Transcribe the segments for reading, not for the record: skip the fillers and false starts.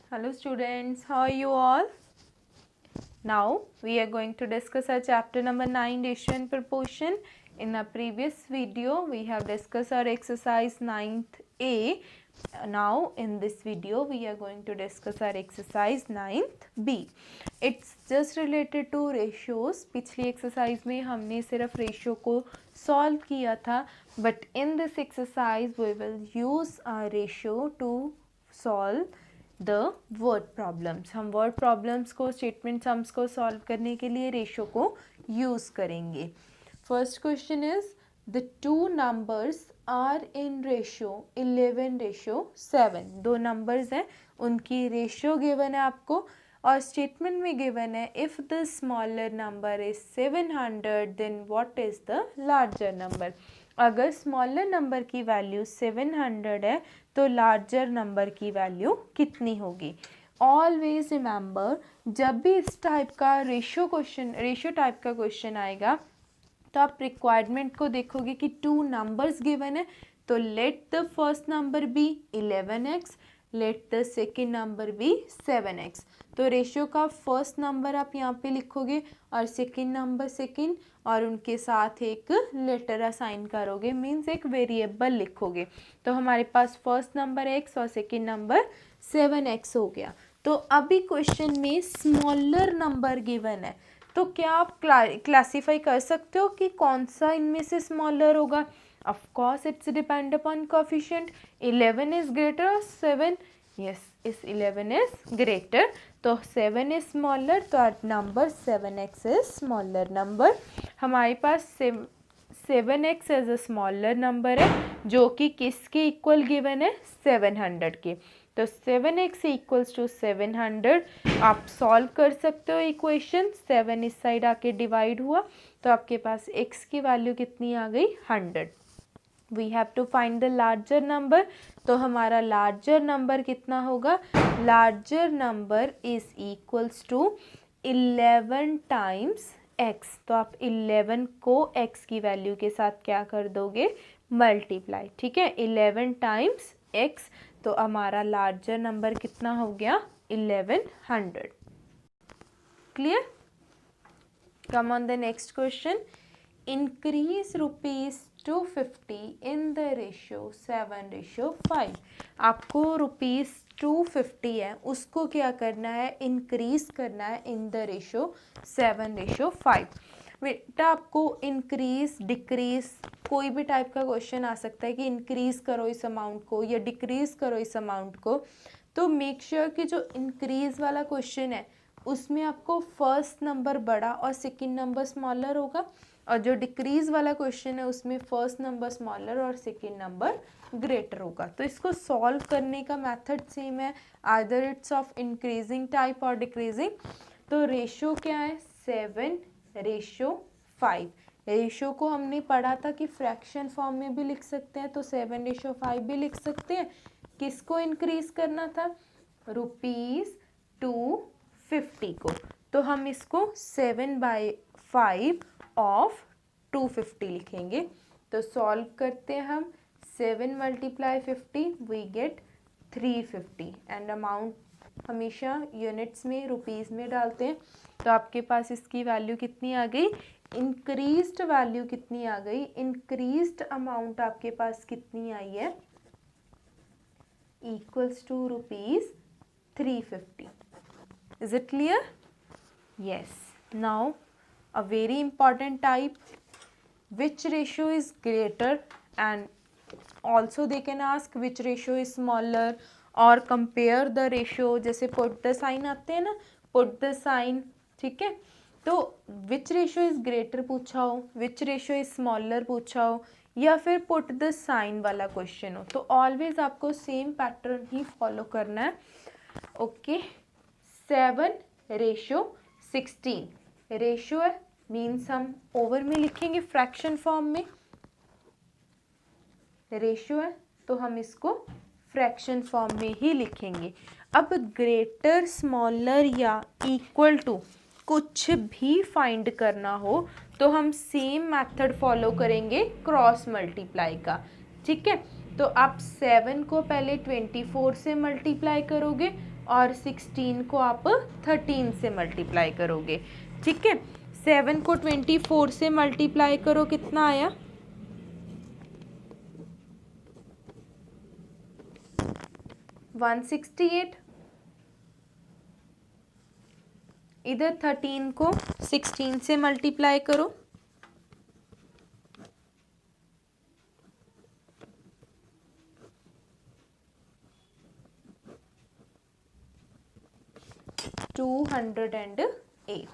Hello students, how are you all? Now we are going to discuss our chapter number 9, ratio and proportion. In our previous video we have discussed our exercise 9th A. Now in this video we are going to discuss our exercise 9th B. It's just related to ratios. पिछली exercise में हमने सिर्फ ratio को solve किया था, but in this exercise we will use our ratio to solve the word problems. हम word problems को, statement sums को सॉल्व करने के लिए रेशो को यूज़ करेंगे. First question is the two numbers are in ratio 11:7. दो नंबर्स हैं, उनकी रेशो गिवन है आपको और स्टेटमेंट में गिवन है if the smaller number is 700 then what is the larger number. अगर स्मॉलर नंबर की वैल्यू 700 है तो लार्जर नंबर की वैल्यू कितनी होगी. ऑलवेज रिमेंबर, जब भी इस टाइप का रेशियो टाइप का क्वेश्चन आएगा तो आप रिक्वायरमेंट को देखोगे कि टू नंबर्स गिवन है, तो let the first number be 11x, let the second number be 7x. तो रेशियो का फर्स्ट नंबर आप यहाँ पे लिखोगे और सेकेंड नंबर सेकेंड और उनके साथ एक लेटर असाइन करोगे, मीन्स एक वेरिएबल लिखोगे. तो हमारे पास फर्स्ट नंबर x और सेकेंड नंबर 7x हो गया. तो अभी क्वेश्चन में स्मॉलर नंबर गिवन है, तो क्या आप क्लासीफाई कर सकते हो कि कौन सा इनमें से स्मॉलर होगा. Of course it's depend upon coefficient. 11 is greater और 7, यस इस 11 इज ग्रेटर, तो 7 इज स्मॉलर, तो our number 7x is smaller number. हमारे पास 7x as a smaller number है जो कि किसके इक्वल गिवन है, 700 के. तो 7x इक्वल्स टू 700. आप सॉल्व कर सकते हो इक्वेशन. 7 इस साइड आके डिवाइड हुआ तो आपके पास x की वैल्यू कितनी आ गई, 100. We have to find the larger number. तो हमारा लार्जर नंबर कितना होगा, larger number is equals to 11 times x. तो आप 11 को x की वैल्यू के साथ क्या कर दोगे, मल्टीप्लाई. ठीक है, 11 टाइम्स x. तो हमारा लार्जर नंबर कितना हो गया, 1100. Clear. Come on the next question. Increase ₹250 in the ratio 7:5. आपको ₹250 है, उसको क्या करना है, इंक्रीज करना है इन द रेशियो 7:5. बेटा आपको इंक्रीज डिक्रीज कोई भी टाइप का क्वेश्चन आ सकता है कि इंक्रीज करो इस अमाउंट को या डिक्रीज करो इस अमाउंट को. तो मेक श्योर कि जो इंक्रीज वाला क्वेश्चन है उसमें आपको फर्स्ट नंबर बड़ा और सेकंड नंबर स्मॉलर होगा, और जो डिक्रीज वाला क्वेश्चन है उसमें फर्स्ट नंबर स्मॉलर और सेकंड नंबर ग्रेटर होगा. तो इसको सॉल्व करने का मेथड सेम है, either it's of increasing type और डिक्रीजिंग. तो रेशियो क्या है, 7:5. रेशियो को हमने पढ़ा था कि फ्रैक्शन फॉर्म में भी लिख सकते हैं, तो 7:5 भी लिख सकते हैं. किसको इंक्रीज करना था, ₹250 को. तो हम इसको 7/5 ऑफ 250 लिखेंगे. तो सॉल्व करते हैं हम. 7 × 50 वी गेट 350 एंड अमाउंट हमेशा यूनिट्स में रुपीज़ में डालते हैं. तो आपके पास इसकी वैल्यू कितनी आ गई, इंक्रीज्ड वैल्यू कितनी आ गई, इंक्रीज्ड अमाउंट आपके पास कितनी आई है, equals to ₹350. Is it clear. Yes. Now a very important type, which ratio is greater, and also they can ask which ratio is smaller or compare the ratio. जैसे put the sign आते हैं ना, put the sign. ठीक है, तो which ratio is greater पूछा हो, which ratio is smaller पूछा हो, या फिर put the sign वाला क्वेश्चन हो, तो ऑलवेज आपको सेम पैटर्न ही फॉलो करना है. ओके. 7:16 रेशियो है, मीन्स हम ओवर में लिखेंगे फ्रैक्शन फॉर्म में. रेशियो है तो हम इसको फ्रैक्शन फॉर्म में ही लिखेंगे. अब ग्रेटर, स्मॉलर या इक्वल टू कुछ भी फाइंड करना हो तो हम सेम मेथड फॉलो करेंगे क्रॉस मल्टीप्लाई का. ठीक है, तो आप 7 को पहले 24 से मल्टीप्लाई करोगे और 16 को आप 13 से मल्टीप्लाई करोगे। ठीक है, 7 को 24 से मल्टीप्लाई करो, कितना आया 168। इधर 13 को 16 से मल्टीप्लाई करो, $208।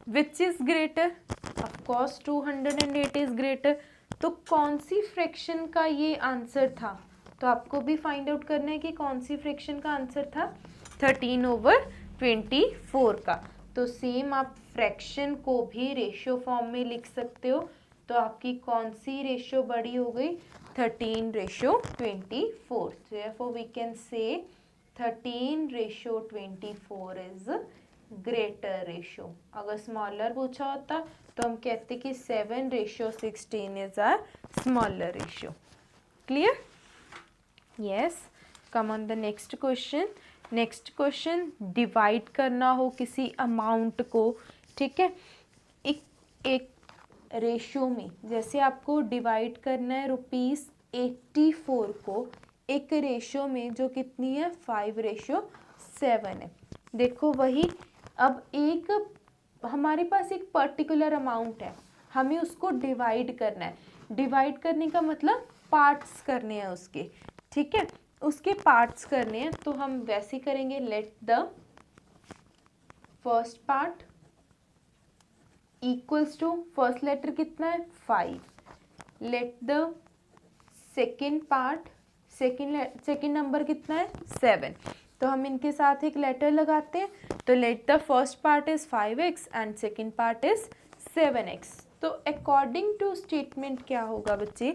Which is greater? Of course 208 is greater. तो कौन सी फ्रैक्शन का ये आंसर था? तो आपको भी फाइंड आउट करना है कि कौन सी फ्रैक्शन का आंसर था 13/24 का। तो सेम आप फ्रैक्शन को भी रेशियो फॉर्म में लिख सकते हो। तो आपकी कौन सी रेशियो बड़ी हो गई? 13/24। Therefore we can say 13/24 is greater ratio. अगर स्मॉलर पूछा होता तो हम कहते कि 7/16 is our smaller ratio. Clear? Yes. Come on the next question. Next question, divide करना हो किसी अमाउंट को, ठीक है, एक रेशियो में। जैसे आपको डिवाइड करना है ₹84 को एक रेशियो में जो कितनी है 5/7 है। देखो वही, अब एक हमारे पास एक पर्टिकुलर अमाउंट है, हमें उसको डिवाइड करना है। डिवाइड करने का मतलब पार्ट्स करने हैं उसके, ठीक है, उसके पार्ट्स करने हैं। तो हम वैसे करेंगे, let the first part equals to, first letter कितना है 5, let the second part, second number कितना है 7। तो हम इनके साथ एक लेटर लगाते हैं। तो let the first part is 5x and second part is 7x। तो अकॉर्डिंग टू स्टेटमेंट क्या होगा बच्चे,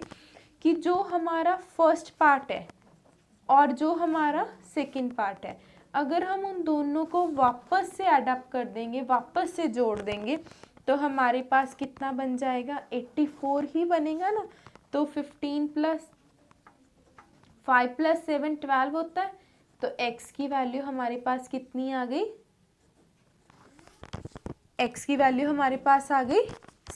कि जो हमारा फर्स्ट पार्ट है और जो हमारा सेकेंड पार्ट है, अगर हम उन दोनों को वापस से एडअप कर देंगे, वापस से जोड़ देंगे, तो हमारे पास कितना बन जाएगा 84 ही बनेगा ना। तो 15 + 5 + 7 12 होता है। तो x की वैल्यू हमारे पास कितनी आ गई? x की वैल्यू हमारे पास आ गई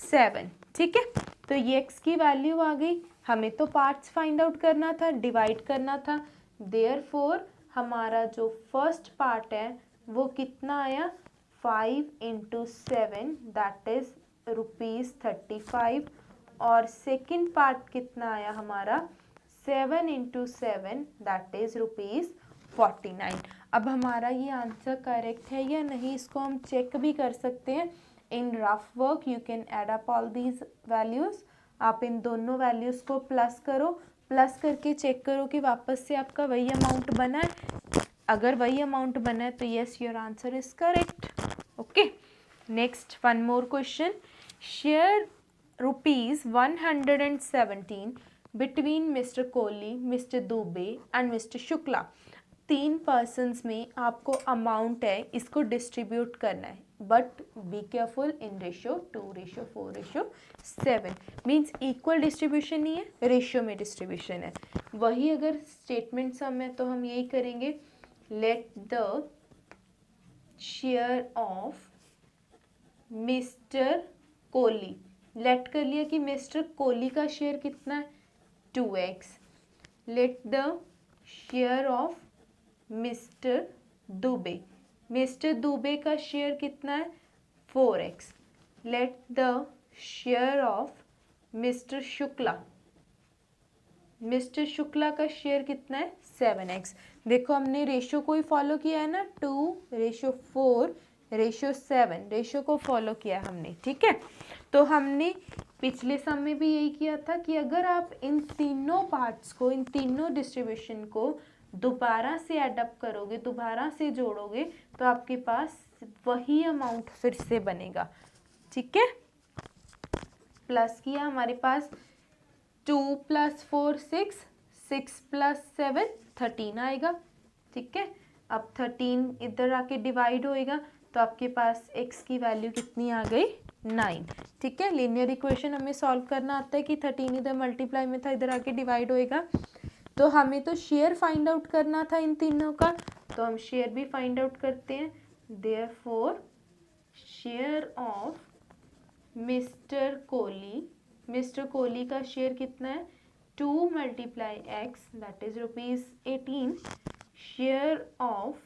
7। ठीक है, तो ये x की वैल्यू आ गई। हमें तो पार्ट्स फाइंड आउट करना था, डिवाइड करना था। देयरफॉर हमारा जो फर्स्ट पार्ट है वो कितना आया 5 × 7 दैट इज ₹35। और सेकेंड पार्ट कितना आया हमारा 7 × 7 दैट इज ₹49। अब हमारा ये आंसर करेक्ट है या नहीं, इसको हम चेक भी कर सकते हैं। In rough work you can add up all these values. आप इन दोनों वैल्यूज को प्लस करो, प्लस करके चेक करो कि वापस से आपका वही अमाउंट बना है। अगर वही अमाउंट बना है तो yes, your answer is correct. Okay, next one more question. Share ₹117 between mister Kohli, mister Dubey and mister Shukla. 3 persons में आपको अमाउंट है, इसको डिस्ट्रीब्यूट करना है, but be careful in ratio 2/4/7। Means equal distribution नहीं है, रेशियो में डिस्ट्रीब्यूशन है। वही अगर स्टेटमेंट सम है तो हम यही करेंगे, let the share of mister Kohli, let कर लिया कि मिस्टर कोहली का शेयर कितना है 2x। Late the share of mister Dubey, mister Dubey का शेयर कितना है 4x। Late the share of mister Shukla, mister Shukla का शेयर कितना है 7x। देखो हमने रेशियो को ही फॉलो किया है ना, 2/4/7 रेशियो को फॉलो किया है हमने। ठीक है, तो हमने पिछले सम में भी यही किया था कि अगर आप इन तीनों पार्ट्स को, इन तीनों डिस्ट्रीब्यूशन को दोबारा से एडअप करोगे, दोबारा से जोड़ोगे, तो आपके पास वही अमाउंट फिर से बनेगा। ठीक है, प्लस किया, हमारे पास 2 + 4 6, 6 + 7 13 आएगा। ठीक है, अब 13 इधर आके डिवाइड होएगा, तो आपके पास x की वैल्यू कितनी आ गई 9। ठीक है, लीनियर इक्वेशन हमें सॉल्व करना आता है कि 13 इधर मल्टीप्लाई में था, इधर आके डिवाइड होएगा। तो हमें तो शेयर फाइंड आउट करना था इन तीनों का, तो हम शेयर भी फाइंड आउट करते हैं। Therefore share of mister Kohli का शेयर कितना है 2 multiply x that is ₹18। Share of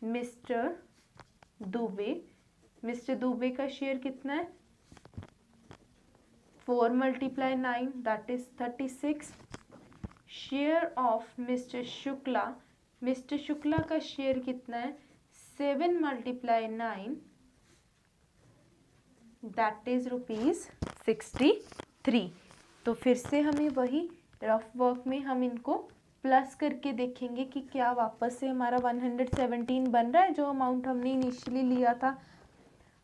mister Dubey का शेयर कितना है 4 multiply 9 that is 36। Share of mister Shukla का शेयर कितना है 7 मल्टीप्लाई 9 दैट इज ₹63। तो फिर से हमें वही रफ वर्क में हम इनको प्लस करके देखेंगे कि क्या वापस से हमारा 117 बन रहा है जो अमाउंट हमने इनिशियली लिया था।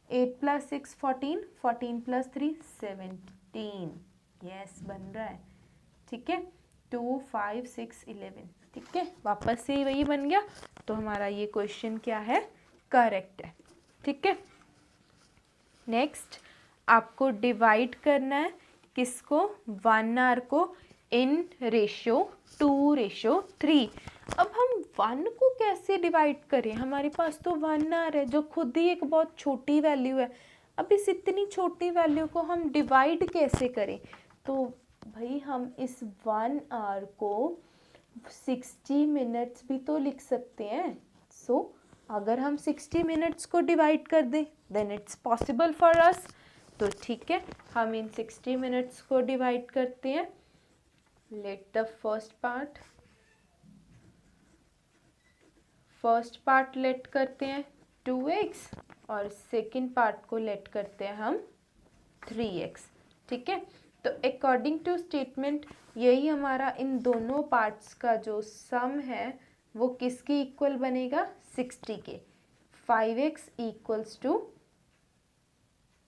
8 + 6 14, 14 + 3 17, यस बन रहा है। ठीक है 2 5 6 11, ठीक है वापस से वही बन गया। तो हमारा ये क्वेश्चन क्या है करेक्ट है। ठीक है नेक्स्ट आपको डिवाइड करना है किसको 1 आवर को इन रेशियो 2:3। अब हम 1 को कैसे डिवाइड करें, हमारे पास तो 1 आवर है जो खुद ही एक बहुत छोटी वैल्यू है। अब इस इतनी छोटी वैल्यू को हम डिवाइड कैसे करें, तो भाई हम इस 1 आवर को 60 मिनट्स भी तो लिख सकते हैं। सो अगर हम 60 मिनट्स को डिवाइड कर दें then it's possible for us. तो ठीक है हम इन 60 मिनट्स को डिवाइड करते हैं। Late the first part let करते हैं 2x और सेकंड पार्ट को लेट करते हैं हम 3x। ठीक है तो अकॉर्डिंग टू स्टेटमेंट यही हमारा इन दोनों पार्ट्स का जो सम है वो किसके इक्वल बनेगा 60 के। 5x इक्वल्स टू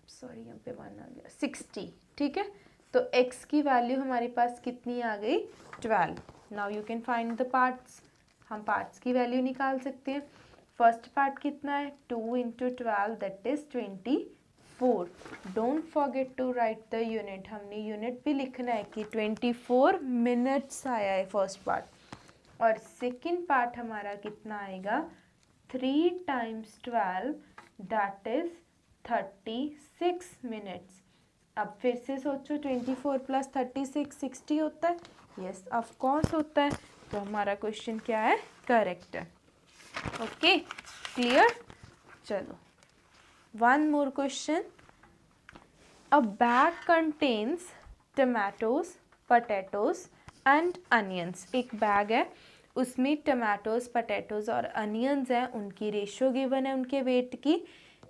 सॉरी यहाँ पे 1 आ गया 60। ठीक है तो x की वैल्यू हमारे पास कितनी आ गई 12। Now you can find the parts. हम पार्ट्स की वैल्यू निकाल सकते हैं। फर्स्ट पार्ट कितना है 2 × 12 that is 24। Don't forget to write the unit, हमने यूनिट भी लिखना है कि 24 मिनट्स आया है फर्स्ट पार्ट। और सेकंड पार्ट हमारा कितना आएगा 3 × 12 दैट इज 36 मिनट्स। अब फिर से सोचो 24 + 36 60 होता है, यस ऑफ कोर्स होता है। तो हमारा क्वेश्चन क्या है करेक्ट है। Okay clear. चलो one more question. A bag contains tomatoes potatoes and onions. एक बैग है उसमें टमाटोज पोटैटोज और अनियंस हैं, उनकी रेशियो गिवन है उनके वेट की।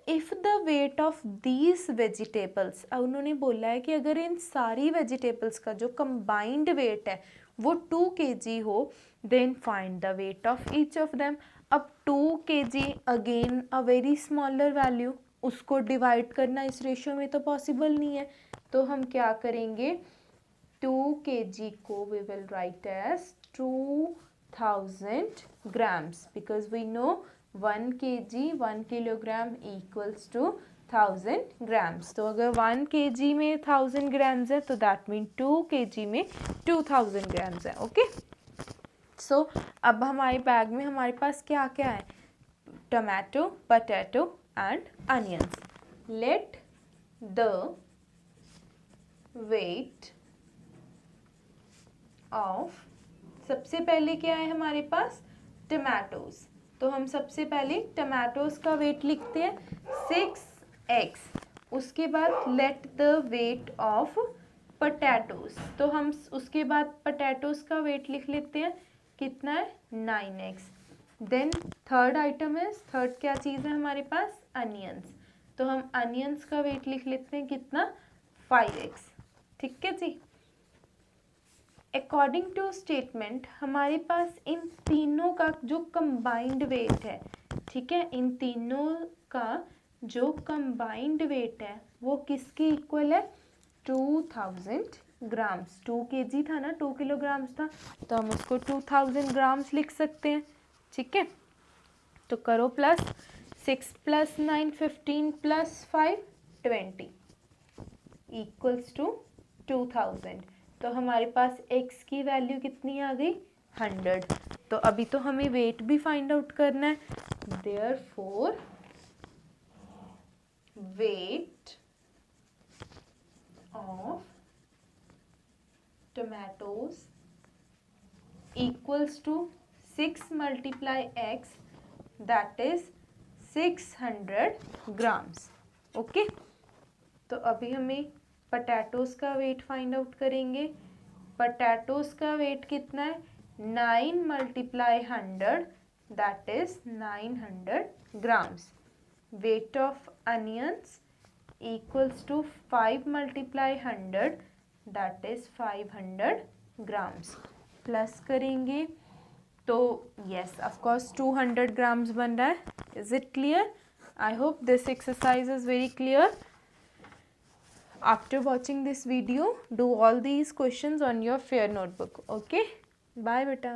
If the weight of these vegetables, उन्होंने बोला है कि अगर इन सारी वेजिटेबल्स का जो कंबाइंड वेट है वो 2 kg हो then find the weight of each of them. अब 2 kg again a very smaller value, उसको डिवाइड करना इस रेशियो में तो पॉसिबल नहीं है। तो हम क्या करेंगे 2 kg को we will write as 2000 grams because we know 1 kg 1 kilogram equals to 1000 grams। तो अगर 1 kg में 1000 grams है तो दैट मीन 2 kg में 2000 grams है। ओके सो अब हमारे बैग में हमारे पास क्या क्या है tomato potato and onions. Let the weight of, सबसे पहले क्या है हमारे पास टमाटोज, तो हम सबसे पहले टमाटोज का वेट लिखते हैं 6x। उसके बाद let the weight of potatoes, तो हम उसके बाद पोटैटोज का वेट लिख लेते हैं कितना है 9x। देन थर्ड आइटम है, थर्ड क्या चीज़ है हमारे पास अनियंस, तो हम अनियंस का वेट लिख लेते हैं कितना 5x। ठीक है जी। अकॉर्डिंग टू स्टेटमेंट हमारे पास इन तीनों का जो कंबाइंड वेट है, ठीक है, इन तीनों का जो कंबाइंड वेट है वो किसके इक्वल है 2000 ग्राम्स। 2 kg था ना 2 किलोग्राम्स था, तो हम उसको 2000 ग्राम्स लिख सकते हैं। ठीक है तो करो प्लस 6 + 9 15 + 5 20 इक्वल्स टू 2000। तो हमारे पास x की वैल्यू कितनी आ गई 100। तो अभी तो हमें वेट भी फाइंड आउट करना है, therefore weight of tomatoes equals to 6 multiply x, that is 600 grams। Okay, तो अभी हमें पटैटोस का वेट फाइंड आउट करेंगे। पटैटोस का वेट कितना है, 9 multiply 100, that is 900 grams. Weight of onions equals to 5 multiply 100, that is 500 grams. Plus करेंगे तो यस ऑफ कोर्स 200 ग्राम्स बन रहा है। Is it clear? I hope this exercise is very clear. After watching this video, do all these questions on your fair notebook. Okay? Bye beta.